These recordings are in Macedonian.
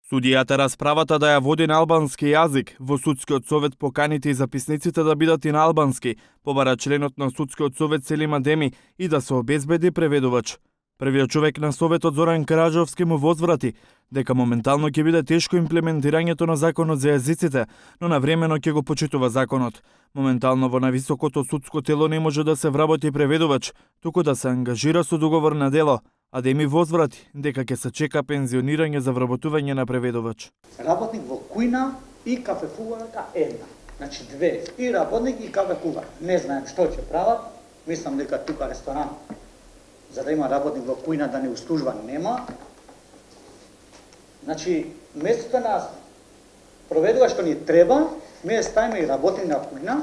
Судијата расправата да ја води на албански јазик, во судскиот совет поканите и записниците да бидат и на албански, побара членот на судскиот совет Селим Адеми и да се обезбеди преведувач. Првиот човек на советот Зоран Караджовски му возврати дека моментално ќе биде тешко имплементирањето на законот за јазиците, но навремено ќе го почитува законот. Моментално во највисокото судско тело не може да се вработи преведувач, туку да се ангажира со договор на дело. Адеми возврати дека ќе се чека пензионирање за вработување на преведувач. Работник во кујна и кафекуварка една. Значи две, и работник и кафекувар. Не знаем што ќе прават. Мислам дека тука ресторан за да има работник во кујна да не услужва нема. Значи место на проведува што ни треба, ми ставиме и работник на кујна.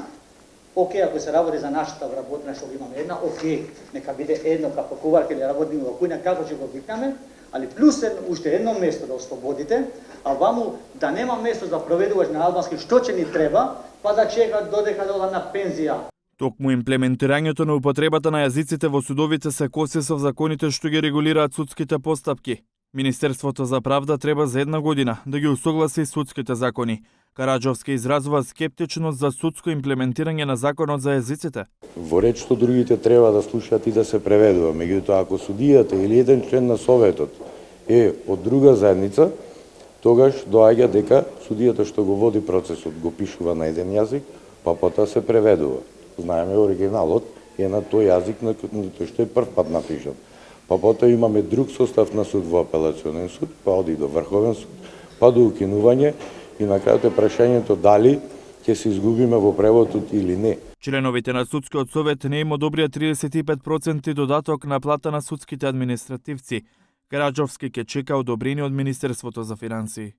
Океј, ако се работи за нашата вработна што имаме една, океј, нека биде едно кафекуварка или работник во кујна, како ќе го викнеме, али плюс уште едно место да ослободите, а ваму да нема место за проведувач на албански, што ќе ни треба, па да чекат додека да одат на пензија. Токму имплементирањето на употребата на јазиците во судовите се коси со законите што ги регулираат судските постапки. Министерството за правда треба за една година да ги усогласи судските закони. Караджовски изразува скептичност за судско имплементирање на законот за јазиците. Во реч што другите треба да слушаат и да се преведува, меѓутоа ако судијата или еден член на советот е од друга заедница, тогаш доаѓа дека судијата што го води процесот го пишува на еден јазик, па потоа се преведува. Знаеме оригиналот е на тој јазик на тој што е прв пат напишан. Па потоа имаме друг состав на суд во апелационен суд, па оди до врховен суд, па до укинување и на крајот е прашањето дали ќе се изгубиме во преводот или не. Членовите на судскиот совет не им одобрија 35% додаток на плата на судските административци. Караджовски ќе чека одобрение од Министерството за финансии.